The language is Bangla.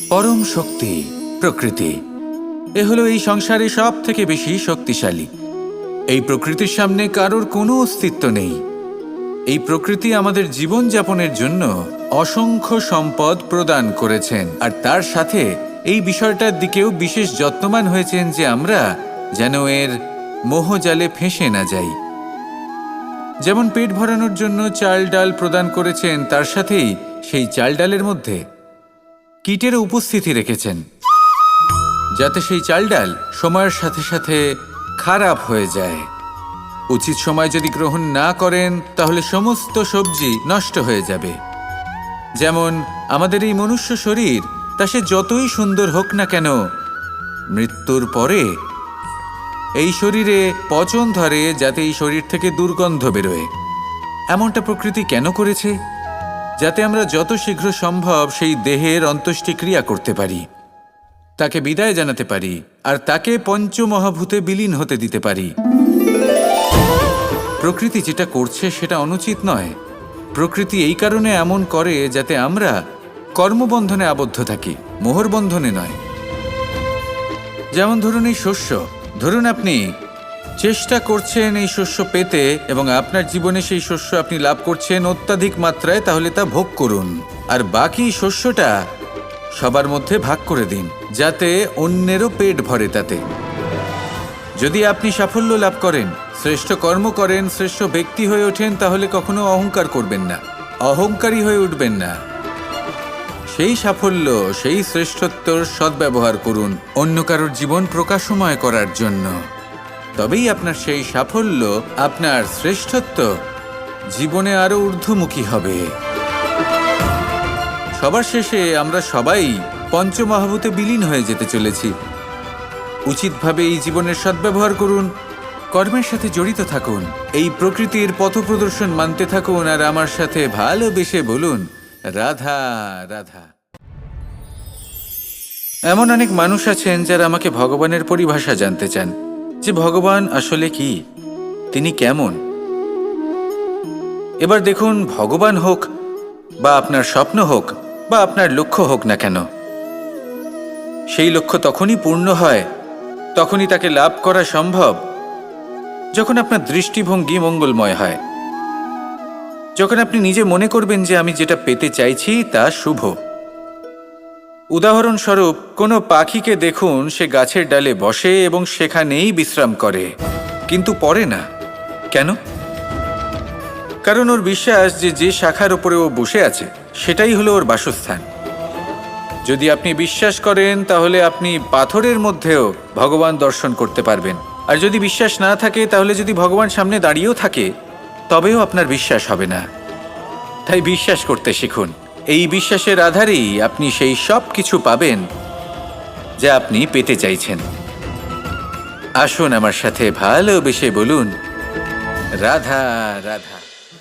পরম শক্তি প্রকৃতি এ হলো এই সংসারে সব থেকে বেশি শক্তিশালী। এই প্রকৃতির সামনে কারোর কোনো অস্তিত্ব নেই। এই প্রকৃতি আমাদের জীবন যাপনের জন্য অসংখ্য সম্পদ প্রদান করেছেন, আর তার সাথে এই বিষয়টার দিকেও বিশেষ যত্নবান হয়েছেন যে আমরা যেন এর মোহজালে ফেঁসে না যাই। যেমন পেট ভরানোর জন্য চাল ডাল প্রদান করেছেন, তার সাথেই সেই চাল ডালের মধ্যে কীটেরও উপস্থিতি রেখেছেন, যাতে সেই চাল ডাল সময়ের সাথে সাথে খারাপ হয়ে যায়। উচিত সময় যদি গ্রহণ না করেন তাহলে সমস্ত সবজি নষ্ট হয়ে যাবে। যেমন আমাদের এই মনুষ্য শরীর, তা সে যতই সুন্দর হোক না কেন, মৃত্যুর পরে এই শরীরে পচন ধরে, যাতে এই শরীর থেকে দুর্গন্ধ বেরোয়। এমনটা প্রকৃতি কেন করেছে? যাতে আমরা যত শীঘ্র সম্ভব সেই দেহের অন্ত্যেষ্টিক্রিয়া করতে পারি, তাকে বিদায় জানাতে পারি, আর তাকে পঞ্চমহাভূতে বিলীন হতে দিতে পারি। প্রকৃতি যেটা করছে সেটা অনুচিত নয়। প্রকৃতি এই কারণে এমন করে যাতে আমরা কর্মবন্ধনে আবদ্ধ থাকি, মোহর বন্ধনে নয়। যেমন ধরুন এই শস্য, ধরুন আপনি চেষ্টা করছেন এই শস্য পেতে এবং আপনার জীবনে সেই শস্য আপনি লাভ করছেন অত্যাধিক মাত্রায়, তাহলে তা ভোগ করুন আর বাকি শস্যটা সবার মধ্যে ভাগ করে দিন, যাতে অন্যেরও পেট ভরে। তাতে যদি আপনি সাফল্য লাভ করেন, শ্রেষ্ঠ কর্ম করেন, শ্রেষ্ঠ ব্যক্তি হয়ে ওঠেন, তাহলে কখনো অহংকার করবেন না, অহংকারী হয়ে উঠবেন না। সেই সাফল্য, সেই শ্রেষ্ঠত্বর সদ্ব্যবহার করুন অন্য কারোর জীবন প্রকাশময় করার জন্য। তবেই আপনার সেই সাফল্য, আপনার শ্রেষ্ঠত্ব জীবনে আরো ঊর্ধ্বমুখী হবে। সবার শেষে আমরা সবাই পঞ্চমহাভূতে বিলীন হয়ে যেতে চলেছি। উচিতভাবে এই জীবনের সদ্ব্যবহার করুন, কর্মের সাথে জড়িত থাকুন, এই প্রকৃতির পথপ্রদর্শন মানতে থাকুন, আর আমার সাথে ভালোবেসে বলুন রাধা রাধা। এমন অনেক মানুষ আছেন যারা আমাকে ভগবানের পরিভাষা জানতে চান, যে ভগবান আসলে কি, তিনি কেমন। এবার দেখুন, ভগবান হোক বা আপনার স্বপ্ন হোক বা আপনার লক্ষ্য হোক না কেন, সেই লক্ষ্য তখনই পূর্ণ হয়, তখনই তাকে লাভ করা সম্ভব যখন আপনার দৃষ্টিভঙ্গি মঙ্গলময় হয়, যখন আপনি নিজে মনে করবেন যে আমি যেটা পেতে চাইছি তা শুভ। উদাহরণস্বরূপ, কোনো পাখিকে দেখুন, সে গাছের ডালে বসে এবং সেখানেই বিশ্রাম করে, কিন্তু পড়ে না। কেন? কারণ ওর বিশ্বাস যে যে শাখার উপরে ও বসে আছে সেটাই হলো ওর বাসস্থান। যদি আপনি বিশ্বাস করেন তাহলে আপনি পাথরের মধ্যেও ভগবান দর্শন করতে পারবেন, আর যদি বিশ্বাস না থাকে তাহলে যদি ভগবান সামনে দাঁড়িয়েও থাকে তবেও আপনার বিশ্বাস হবে না। তাই বিশ্বাস করতে শিখুন। এই বিশ্বাসের আধারেই আপনি সেই সব কিছু পাবেন যা আপনি পেতে চাইছেন। আসুন আমার সাথে ভালোবেসে বলুন রাধা রাধা।